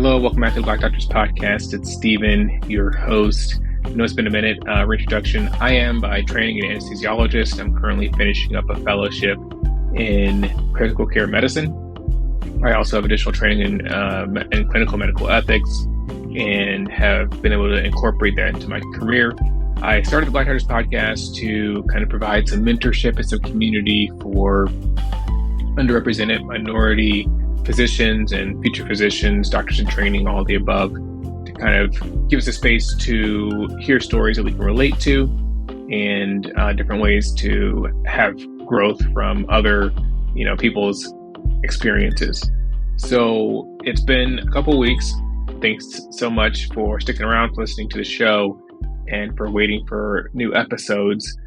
Hello, welcome back to the Black Doctors Podcast. It's Stephen, your host. I know it's been a minute. Reintroduction. I am by training an anesthesiologist. I'm currently finishing up a fellowship in critical care medicine. I also have additional training in clinical medical ethics and have been able to incorporate that into my career. I started the Black Doctors Podcast to kind of provide some mentorship and some community for underrepresented minority physicians and future physicians, doctors in training, all of the above, to kind of give us a space to hear stories that we can relate to and different ways to have growth from other, people's experiences. So it's been a couple weeks. Thanks so much for sticking around, for listening to the show, and for waiting for new episodes.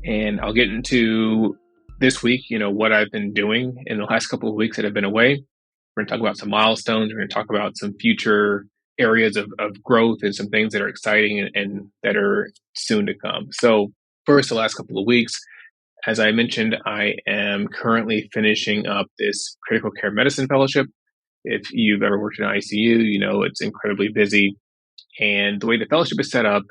And I'll get into this week, what I've been doing in the last couple of weeks that I've been away. We're going to talk about some milestones. We're going to talk about some future areas of growth and some things that are exciting and that are soon to come. So first, the last couple of weeks, as I mentioned, I am currently finishing up this critical care medicine fellowship. If you've ever worked in ICU, you know it's incredibly busy. And the way the fellowship is set up,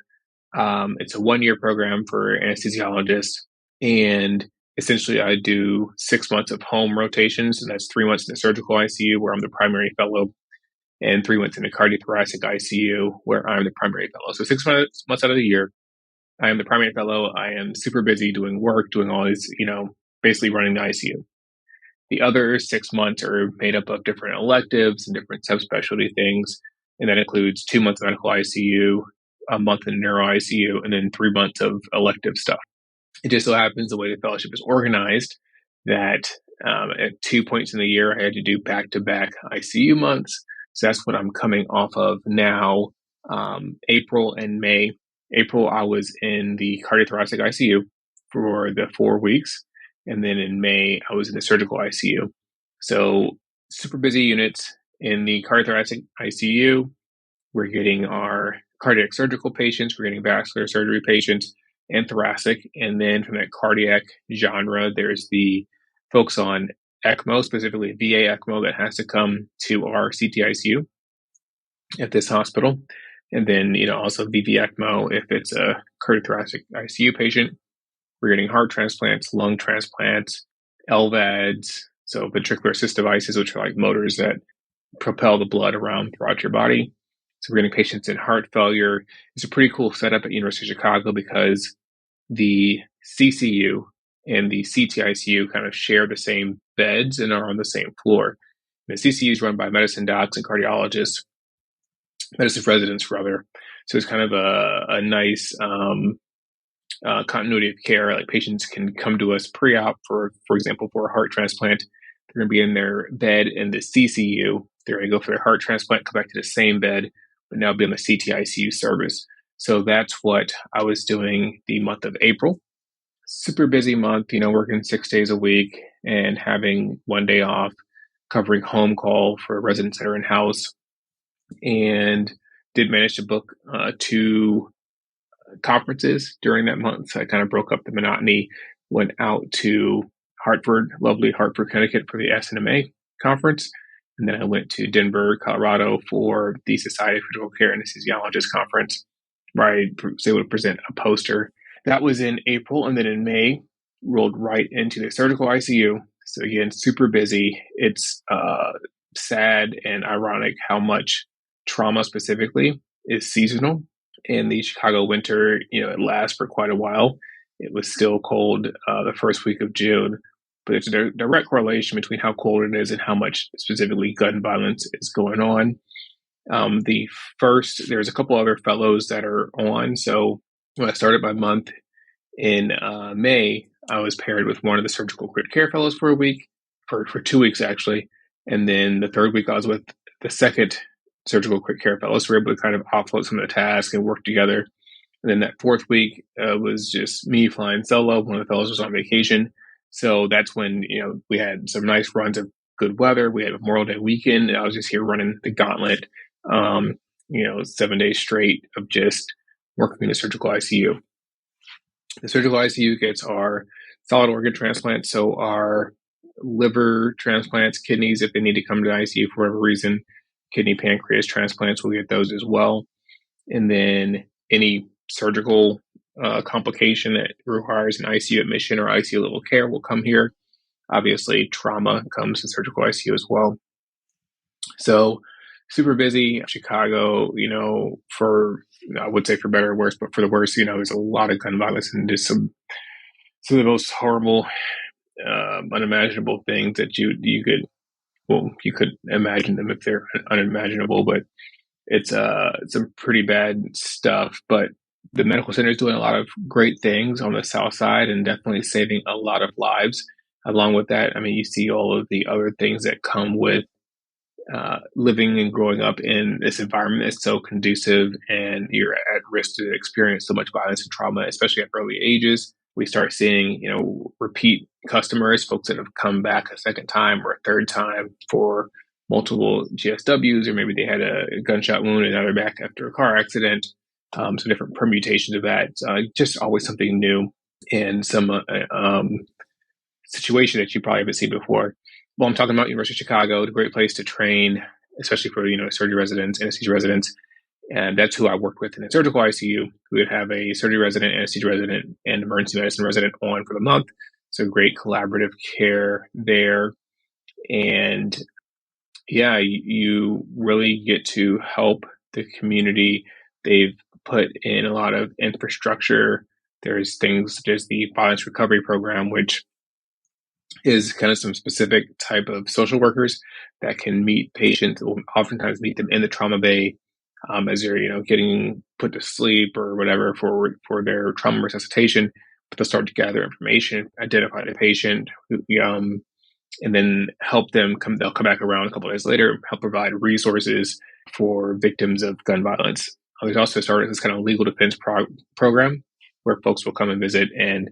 it's a 1-year program for anesthesiologists. And essentially, I do 6 months of home rotations, and that's 3 months in the surgical ICU, where I'm the primary fellow, and 3 months in the cardiothoracic ICU, where I'm the primary fellow. So 6 months out of the year, I am the primary fellow. I am super busy doing work, doing all these, basically running the ICU. The other 6 months are made up of different electives and different subspecialty things, and that includes 2 months of medical ICU, a month in neuro ICU, and then 3 months of elective stuff. It just so happens the way the fellowship is organized that at 2 points in the year, I had to do back-to-back ICU months. So that's what I'm coming off of now, April and May. April, I was in the cardiothoracic ICU for the 4 weeks. And then in May, I was in the surgical ICU. So super busy units in the cardiothoracic ICU. We're getting our cardiac surgical patients. We're getting vascular surgery patients and thoracic. And then from that cardiac genre, there's the folks on ECMO, specifically VA ECMO, that has to come to our CTICU at this hospital. And then, also VV ECMO if it's a cardiothoracic ICU patient. We're getting heart transplants, lung transplants, LVADs, so ventricular assist devices, which are like motors that propel the blood around throughout your body. So we're getting patients in heart failure. It's a pretty cool setup at University of Chicago because the CCU and the CTICU kind of share the same beds and are on the same floor. And the CCU is run by medicine docs and cardiologists, medicine residents rather. So it's kind of a nice continuity of care. Like patients can come to us pre-op for example, for a heart transplant. They're going to be in their bed in the CCU. They're going to go for their heart transplant, come back to the same bed, but now be on the CTICU service. So that's what I was doing the month of April. Super busy month, working 6 days a week and having 1 day off, covering home call for residents that are in-house, and did manage to book 2 conferences during that month. So I kind of broke up the monotony, went out to Hartford, lovely Hartford, Connecticut for the SNMA conference. And then I went to Denver, Colorado for the Society of Critical Care Anesthesiologists conference, where I was able to present a poster. That was in April. And then in May, rolled right into the surgical ICU. So again, super busy. It's sad and ironic how much trauma specifically is seasonal. In the Chicago winter, it lasts for quite a while. It was still cold the first week of June, but there's a direct correlation between how cold it is and how much specifically gun violence is going on. There's a couple other fellows that are on. So when I started my month in May, I was paired with one of the surgical crit care fellows for a week, for 2 weeks actually. And then the third week I was with the second surgical crit care fellows. So we were able to kind of offload some of the tasks and work together. And then that fourth week was just me flying solo. One of the fellows was on vacation. So that's when, we had some nice runs of good weather. We had a Memorial Day weekend, and I was just here running the gauntlet, 7 days straight of just working in the surgical ICU. The surgical ICU gets our solid organ transplants, so our liver transplants, kidneys, if they need to come to the ICU for whatever reason, kidney, pancreas transplants, we'll get those as well. And then any surgical complication that requires an ICU admission or ICU level care will come here. Obviously, trauma comes to surgical ICU as well. So super busy. Chicago, I would say for better or worse, but for the worse, there's a lot of gun violence and just some of the most horrible, unimaginable things that you could imagine them if they're unimaginable, but it's some pretty bad stuff. But the medical center is doing a lot of great things on the south side and definitely saving a lot of lives. Along with that, I mean, you see all of the other things that come with living and growing up in this environment that's so conducive, and you're at risk to experience so much violence and trauma, especially at early ages. We start seeing, repeat customers, folks that have come back a second time or a third time for multiple GSWs, or maybe they had a gunshot wound and now they're back after a car accident. So different permutations of that. Just always something new and some situation that you probably haven't seen before. Well, I'm talking about University of Chicago, a great place to train, especially for, surgery residents, anesthesia residents. And that's who I worked with in the surgical ICU. We would have a surgery resident, anesthesia resident, and emergency medicine resident on for the month. So great collaborative care there. And yeah, you really get to help the community. They've put in a lot of infrastructure. There's things such as the violence recovery program, which is kind of some specific type of social workers that can meet patients, will oftentimes meet them in the trauma bay as they're, getting put to sleep or whatever for their trauma resuscitation. But they'll start to gather information, identify the patient, and then help them they'll come back around a couple of days later, help provide resources for victims of gun violence. There's also started this kind of legal defense program where folks will come and visit and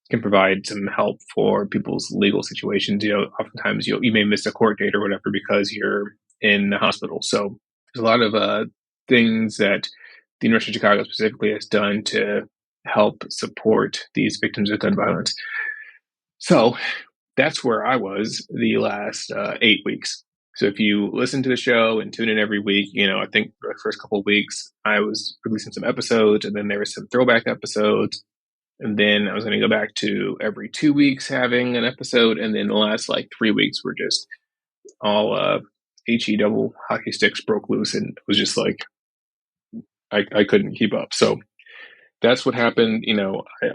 can provide some help for people's legal situations. Oftentimes you may miss a court date or whatever because you're in the hospital. So there's a lot of things that the University of Chicago specifically has done to help support these victims of gun violence. So that's where I was the last 8 weeks. So if you listen to the show and tune in every week, I think for the first couple of weeks, I was releasing some episodes, and then there were some throwback episodes. And then I was going to go back to every 2 weeks having an episode. And then the last 3 weeks were just all HE double hockey sticks broke loose. And it was just I couldn't keep up. So that's what happened.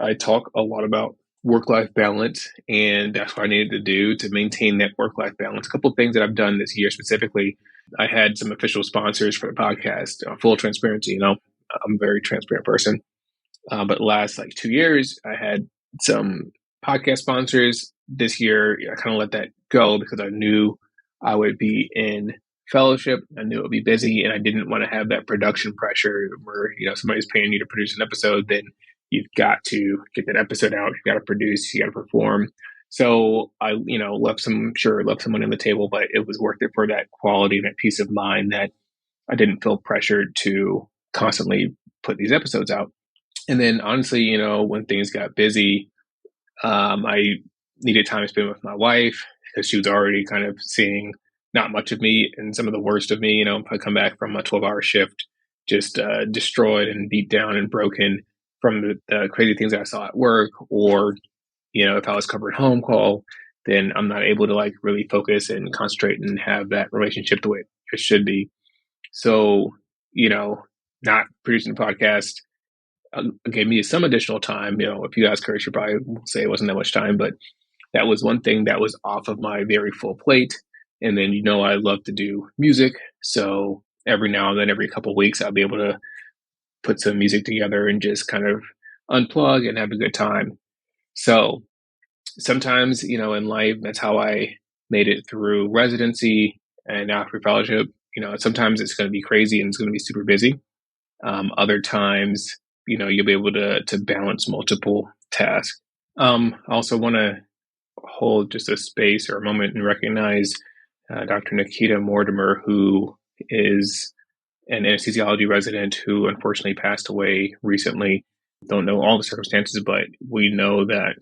I talk a lot about work-life balance, and that's what I needed to do to maintain that work-life balance. A couple of things that I've done this year specifically. I had some official sponsors for the podcast, full transparency. I'm a very transparent person. But last 2 years, I had some podcast sponsors. This year, I kind of let that go because I knew I would be in fellowship. I knew it would be busy, and I didn't want to have that production pressure where, somebody's paying you to produce an episode, then you've got to get that episode out. You got to produce, you got to perform. So I, left some money on the table, but it was worth it for that quality and that peace of mind that I didn't feel pressured to constantly put these episodes out. And then honestly, when things got busy, I needed time to spend with my wife because she was already kind of seeing not much of me and some of the worst of me. If I come back from a 12-hour shift, just destroyed and beat down and broken from the crazy things I saw at work, or, if I was covering home call, then I'm not able to really focus and concentrate and have that relationship the way it should be. So, not producing the podcast gave me some additional time. If you ask her, she probably will say it wasn't that much time, but that was one thing that was off of my very full plate. And then, I love to do music. So every now and then, every couple of weeks, I'll be able to put some music together and just kind of unplug and have a good time. So sometimes, in life, that's how I made it through residency and after fellowship. Sometimes it's going to be crazy and it's going to be super busy. Other times, you'll be able to balance multiple tasks. I also want to hold just a space or a moment and recognize Dr. Nikita Mortimer, who is an anesthesiology resident who unfortunately passed away recently. Don't know all the circumstances, but we know that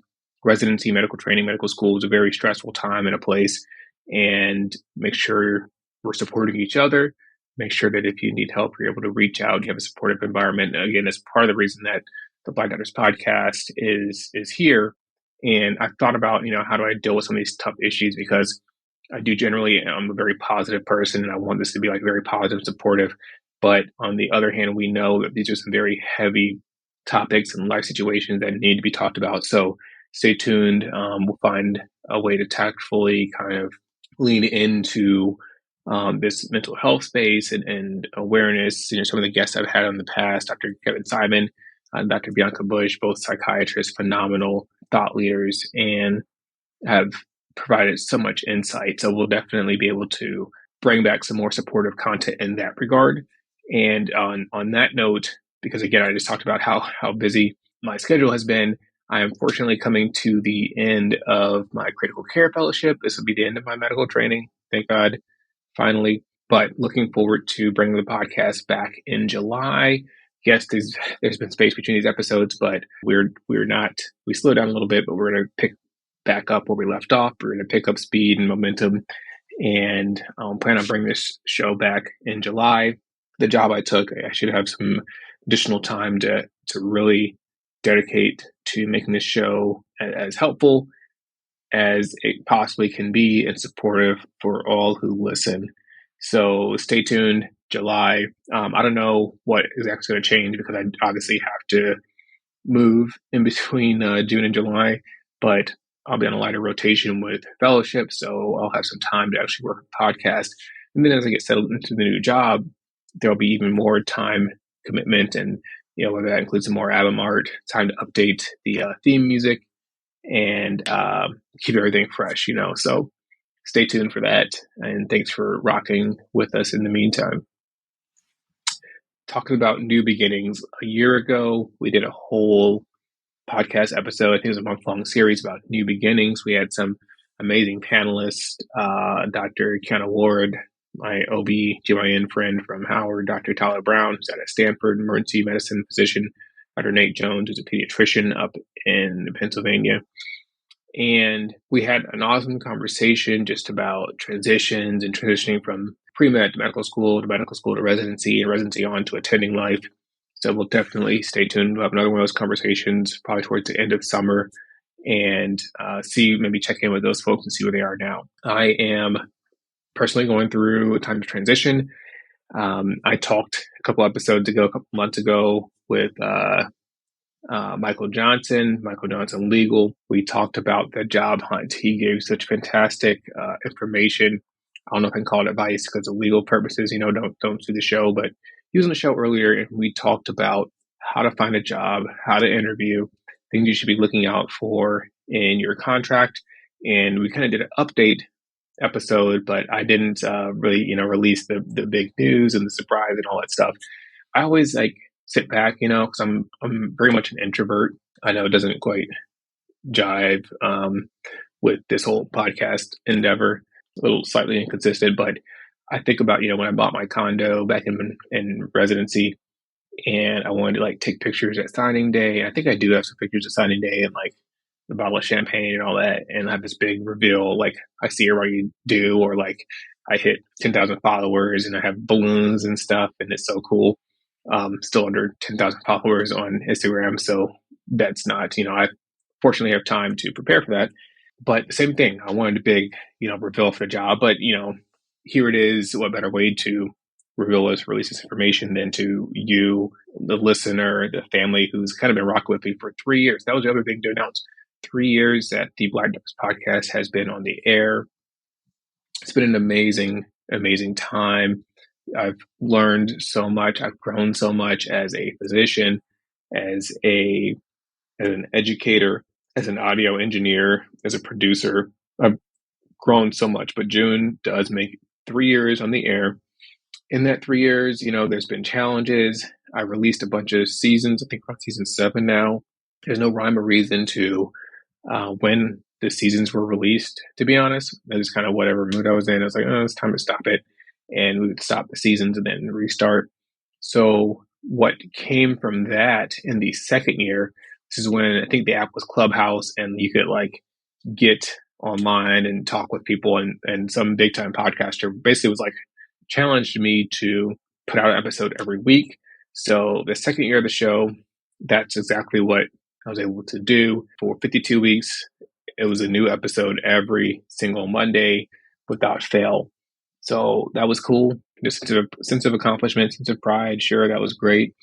residency, medical training, medical school is a very stressful time and a place, and make sure we're supporting each other make sure that if you need help, you're able to reach out. You have a supportive environment. Again, that's part of the reason that the Black Doctors podcast is here. And I've thought about, how do I deal with some of these tough issues? Because I do generally, I'm a very positive person, and I want this to be like very positive, supportive. But on the other hand, we know that these are some very heavy topics and life situations that need to be talked about. So stay tuned. We'll find a way to tactfully kind of lean into this mental health space and awareness. Some of the guests I've had on the past, Dr. Kevin Simon, Dr. Bianca Bush, both psychiatrists, phenomenal thought leaders, and have provided so much insight. So we'll definitely be able to bring back some more supportive content in that regard. And on that note, because again, I just talked about how busy my schedule has been, I am fortunately coming to the end of my critical care fellowship. This will be the end of my medical training. Thank God, finally. But looking forward to bringing the podcast back in July. Yes, there's been space between these episodes, but we slowed down a little bit, but we're going to pick back up where we left off. We're going to pick up speed and momentum, and plan on bringing this show back in July. The job I took, I should have some additional time to really dedicate to making this show as helpful as it possibly can be and supportive for all who listen. So stay tuned, July. I don't know what is actually going to change because I obviously have to move in between June and July, but I'll be on a lighter rotation with fellowship, so I'll have some time to actually work on the podcast. And then as I get settled into the new job, there'll be even more time commitment, and whether that includes some more album art, time to update the theme music, and keep everything fresh. So stay tuned for that, and thanks for rocking with us in the meantime. Talking about new beginnings, a year ago we did a whole podcast episode. I think it was a month-long series about new beginnings. We had some amazing panelists, Dr. Kiana Ward, my OB/GYN friend from Howard, Dr. Tyler Brown, who's at Stanford, emergency medicine physician, Dr. Nate Jones, who's a pediatrician up in Pennsylvania. And we had an awesome conversation just about transitions and transitioning from pre-med to medical school to residency, and residency on to attending life. So we'll definitely stay tuned. We'll have another one of those conversations probably towards the end of summer, and maybe check in with those folks and see where they are now. I am personally going through a time of transition. I talked a couple months ago with Michael Johnson Legal. We talked about the job hunt. He gave such fantastic information. I don't know if I can call it advice because of legal purposes, don't sue the show, but he was on the show earlier and we talked about how to find a job, how to interview, things you should be looking out for in your contract. And we kind of did an update episode, but I didn't really, release the big news and the surprise and all that stuff. I always sit back, because I'm very much an introvert. I know it doesn't quite jive with this whole podcast endeavor, a little slightly inconsistent, but I think about, when I bought my condo back in residency and I wanted to take pictures at signing day. And I think I do have some pictures at signing day and the bottle of champagne and all that. And I have this big reveal, I see everybody do, or I hit 10,000 followers and I have balloons and stuff. And it's so cool. Still under 10,000 followers on Instagram. So that's not, I fortunately have time to prepare for that. But same thing, I wanted a big, reveal for the job. But, here it is. What better way to release this information than to you, the listener, the family who's kind of been rocking with me for 3 years. That was the other thing to announce. 3 years that the Black Doctors podcast has been on the air. It's been an amazing, amazing time. I've learned so much. I've grown so much as a physician, as an educator, as an audio engineer, as a producer. I've grown so much, but June does make 3 years on the air. In that 3 years, there's been challenges. I released a bunch of seasons. I think we're on season 7 now. There's no rhyme or reason to when the seasons were released, to be honest. That is kind of whatever mood I was in. I was like, oh, it's time to stop it. And we would stop the seasons and then restart. So what came from that in the second year, this is when I think the app was Clubhouse and you could get online and talk with people, and some big time podcaster basically was challenged me to put out an episode every week. So the second year of the show, that's exactly what I was able to do. For 52 weeks, it was a new episode every single Monday without fail. So that was cool. Just sense of accomplishment, sense of pride. Sure, that was great.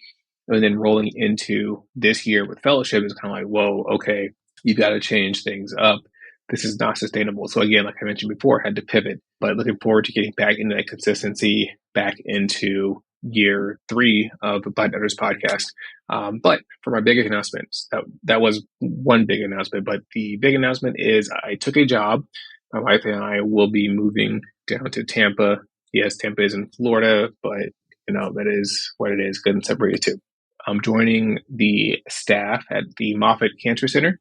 And then rolling into this year with fellowship is kind of like, whoa, okay, you got to change things up. This is not sustainable. So again, like I mentioned before, I had to pivot, but looking forward to getting back into that consistency, back into year 3 of the Blind Editors podcast. But for my big announcements, that was one big announcement. But the big announcement is I took a job. My wife and I will be moving down to Tampa. Yes, Tampa is in Florida, but that is what it is. Couldn't separate the two. I'm joining the staff at the Moffitt Cancer Center.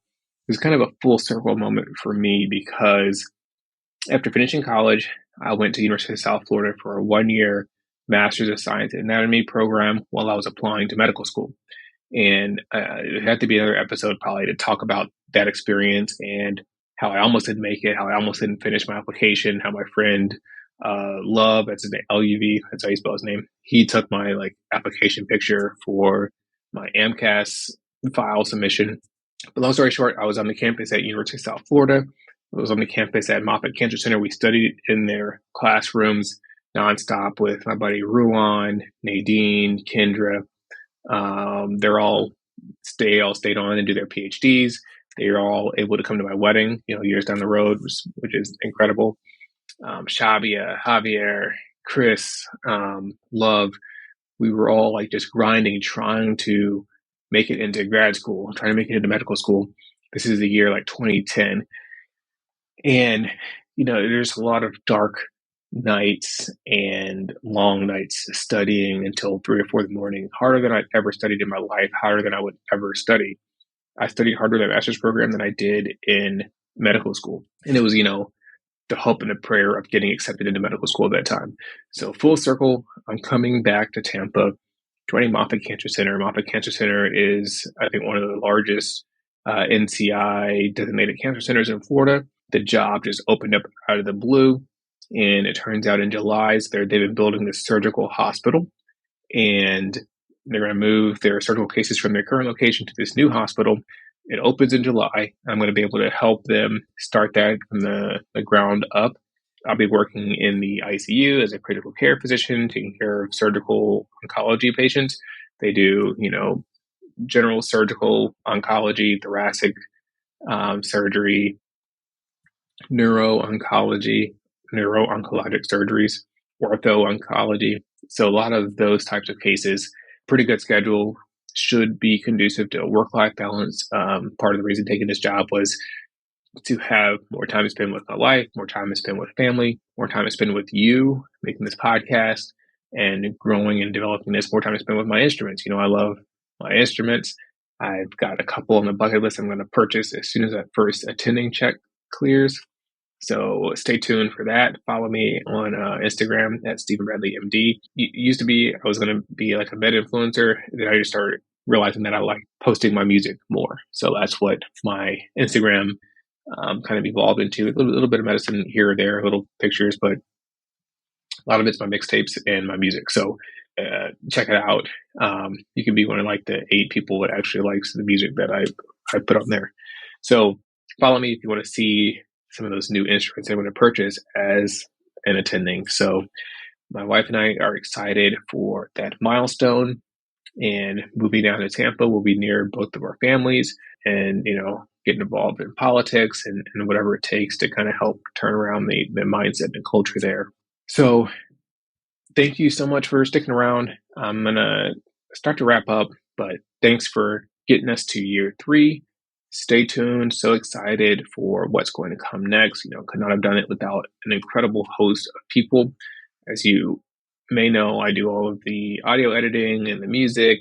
It's kind of a full circle moment for me because after finishing college, I went to University of South Florida for a 1-year Master's of Science in Anatomy program while I was applying to medical school. And it had to be another episode probably to talk about that experience and how I almost didn't make it, how I almost didn't finish my application, how my friend Love, that's his name, LUV, that's how you spell his name. He took my application picture for my AMCAS file submission. But long story short, I was on the campus at University of South Florida. I was on the campus at Moffitt Cancer Center. We studied in their classrooms nonstop with my buddy Ruan, Nadine, Kendra. They're all stayed on and do their PhDs. They are all able to come to my wedding, years down the road, which is incredible. Shabia, Javier, Chris, Love, we were all just grinding, trying to make it into grad school, trying to make it into medical school. This is the year 2010. And, there's a lot of dark nights and long nights studying until 3 or 4 in the morning, harder than I'd ever studied in my life, harder than I would ever study. I studied harder in the master's program than I did in medical school. And it was, the hope and the prayer of getting accepted into medical school at that time. So full circle, I'm coming back to Tampa, joining Moffitt Cancer Center. Moffitt Cancer Center is, I think, one of the largest NCI designated cancer centers in Florida. The job just opened up out of the blue. And it turns out in July, they've been building this surgical hospital. And they're going to move their surgical cases from their current location to this new hospital. It opens in July. I'm going to be able to help them start that from the ground up. I'll be working in the ICU as a critical care physician, taking care of surgical oncology patients. They do, general surgical oncology, thoracic surgery, neuro-oncologic surgeries, ortho-oncology. So a lot of those types of cases. Pretty good schedule, should be conducive to a work-life balance. Part of the reason taking this job was to have more time to spend with my wife, more time to spend with family, more time to spend with you, making this podcast and growing and developing this, more time to spend with my instruments. I love my instruments. I've got a couple on the bucket list I'm going to purchase as soon as that first attending check clears. So stay tuned for that. Follow me on Instagram at Stephen Bradley MD. Used to be, I was going to be a med influencer. Then I just started realizing that I like posting my music more. So that's what my Instagram kind of evolved into. A little bit of medicine here or there, little pictures, but a lot of it's my mixtapes and my music. So check it out. You can be one of the 8 people that actually likes the music that I put on there. So follow me if you want to see some of those new instruments I'm going to purchase as an attending. So my wife and I are excited for that milestone, and moving down to Tampa will be near both of our families, and, getting involved in politics and whatever it takes to kind of help turn around the mindset and culture there. So thank you so much for sticking around. I'm going to start to wrap up, but thanks for getting us to year 3. Stay tuned. So excited for what's going to come next. Could not have done it without an incredible host of people. As you may know, I do all of the audio editing and the music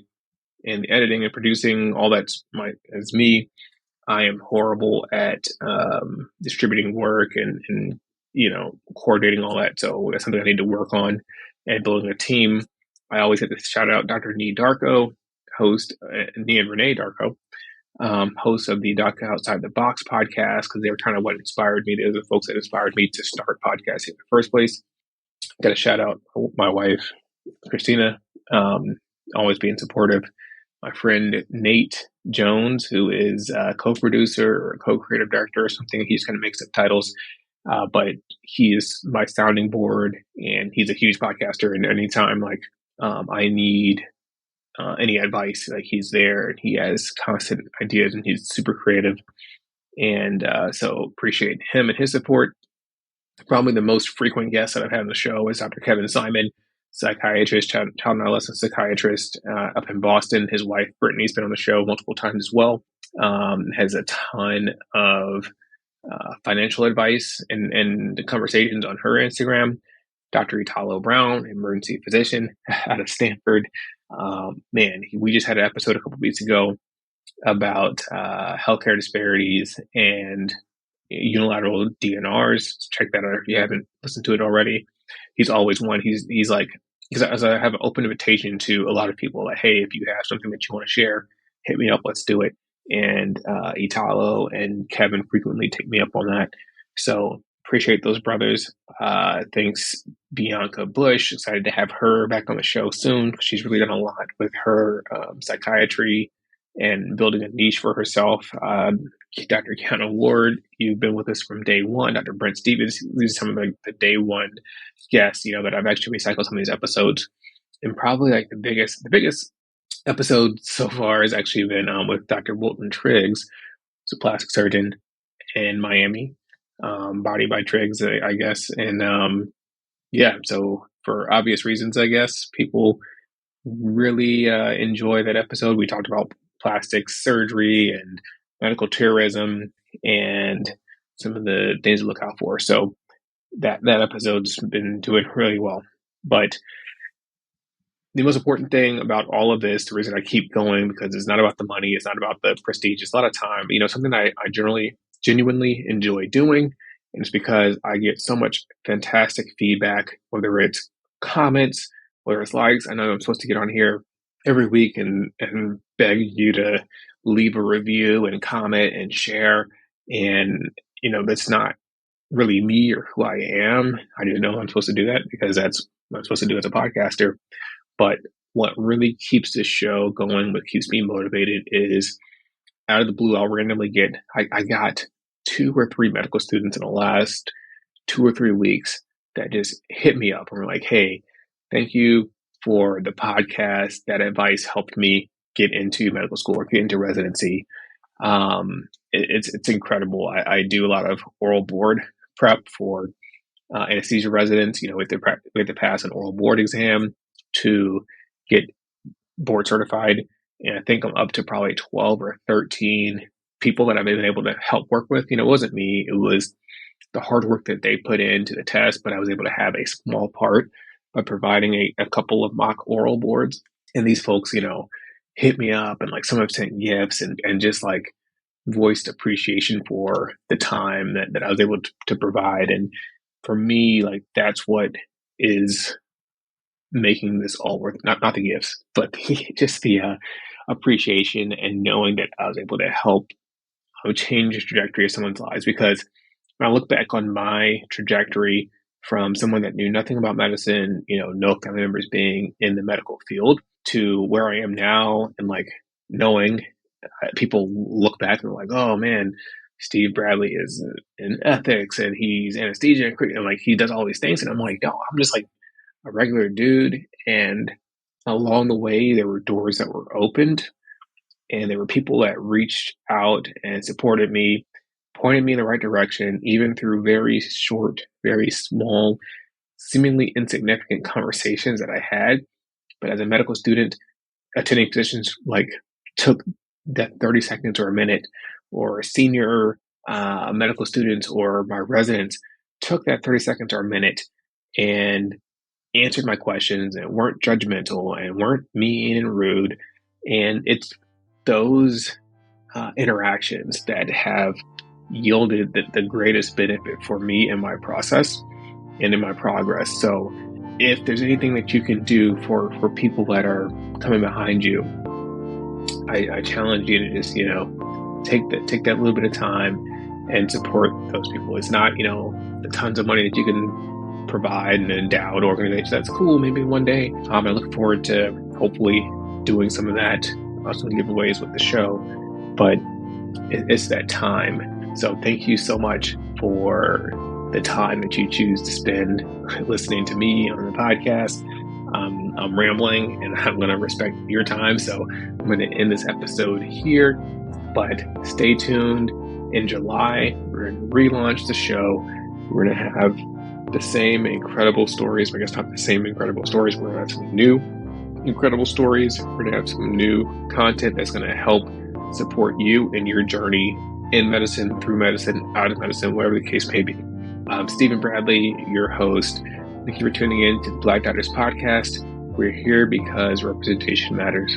and the editing and producing. All that's as me. I am horrible at distributing work and coordinating all that. So that's something I need to work on, and building a team. I always have to shout out Dr. Nee Darko, host, Nee and Renee Darko, hosts of the Doc Outside the Box podcast, because they were kind of what inspired me. They were the folks that inspired me to start podcasting in the first place. got to shout out my wife, Christina, always being supportive. My friend Nate Jones, who is a co-producer or co-creative director or something. He's kind of mixed up titles, but he is my sounding board, and he's a huge podcaster. And anytime I need any advice, like he's there, and he has constant ideas, and he's super creative. And so appreciate him and his support. Probably the most frequent guest that I've had on the show is Dr. Kevin Simon, psychiatrist, child and adolescent psychiatrist up in Boston. His wife, Brittany's been on the show multiple times as well. Has a ton of financial advice and conversations on her Instagram. Dr. Italo Brown, emergency physician out of Stanford. We just had an episode a couple of weeks ago about healthcare disparities and unilateral DNRs. Check that out if you haven't listened to it already. He's always one. He's like, because I have an open invitation to a lot of people, like, hey, if you have something that you want to share, hit me up. Let's do it. And Italo and Kevin frequently take me up on that. So appreciate those brothers. Thanks, Bianca Bush. Excited to have her back on the show soon. She's really done a lot with her psychiatry and building a niche for herself. Dr. Kiana Ward, you've been with us from day one. Dr. Brent Stevens, these are some of the day one guests, that I've actually recycled some of these episodes. And probably like the biggest episode so far has actually been with Dr. Wilton Triggs, who's a plastic surgeon in Miami, Body by Triggs, I guess. And so for obvious reasons, I guess, people really enjoy that episode. We talked about plastic surgery and medical tourism and some of the things to look out for. So that episode's been doing really well. But the most important thing about all of this, the reason I keep going, because it's not about the money, it's not about the prestige, it's a lot of time. Something I genuinely enjoy doing, and it's because I get so much fantastic feedback, whether it's comments, whether it's likes. I know I'm supposed to get on here every week and beg you to leave a review and comment and share. And, that's not really me or who I am. I didn't know I'm supposed to do that because that's what I'm supposed to do as a podcaster. But what really keeps this show going, what keeps me motivated is out of the blue, I'll randomly get, I got 2 or 3 medical students in the last 2 or 3 weeks that just hit me up and were like, hey, thank you for the podcast. That advice helped me get into medical school or get into residency. It's incredible. I do a lot of oral board prep for anesthesia residents. We have to pass an oral board exam to get board certified. And I think I'm up to probably 12 or 13 people that I've been able to help work with. It wasn't me. It was the hard work that they put into the test, but I was able to have a small part by providing a couple of mock oral boards. And these folks, hit me up, and like some have sent gifts and just like voiced appreciation for the time that I was able to provide. And for me, like that's what is making this all worth, not the gifts, but just the appreciation and knowing that I was able to help change the trajectory of someone's lives. Because when I look back on my trajectory from someone that knew nothing about medicine, no family members being in the medical field, to where I am now, and like knowing people look back and are like, oh man, Steve Bradley is in ethics and he's anesthesia and like he does all these things. And I'm like, no, I'm just like a regular dude. And along the way, there were doors that were opened, and there were people that reached out and supported me, pointed me in the right direction, even through very short, very small, seemingly insignificant conversations that I had. But as a medical student, attending positions like took that 30 seconds or a minute, or senior medical students or my residents took that 30 seconds or a minute and answered my questions and weren't judgmental and weren't mean and rude. And it's those interactions that have yielded the greatest benefit for me in my process and in my progress. So if there's anything that you can do for people that are coming behind you, I challenge you to just, take that little bit of time and support those people. It's not, the tons of money that you can provide an endowed organization. That's cool. Maybe one day. I look forward to hopefully doing some of that, some giveaways with the show. But it's that time. So thank you so much for the time that you choose to spend listening to me on the podcast. I'm rambling and I'm going to respect your time. So I'm going to end this episode here, but stay tuned. In July, we're going to relaunch the show. We're going to have the same incredible stories. I guess not the same incredible stories. We're going to have some new incredible stories. We're going to have some new content that's going to help support you in your journey in medicine, through medicine, out of medicine, whatever the case may be. I'm Stephen Bradley, your host. Thank you for tuning in to the Black Doctors Podcast. We're here because representation matters.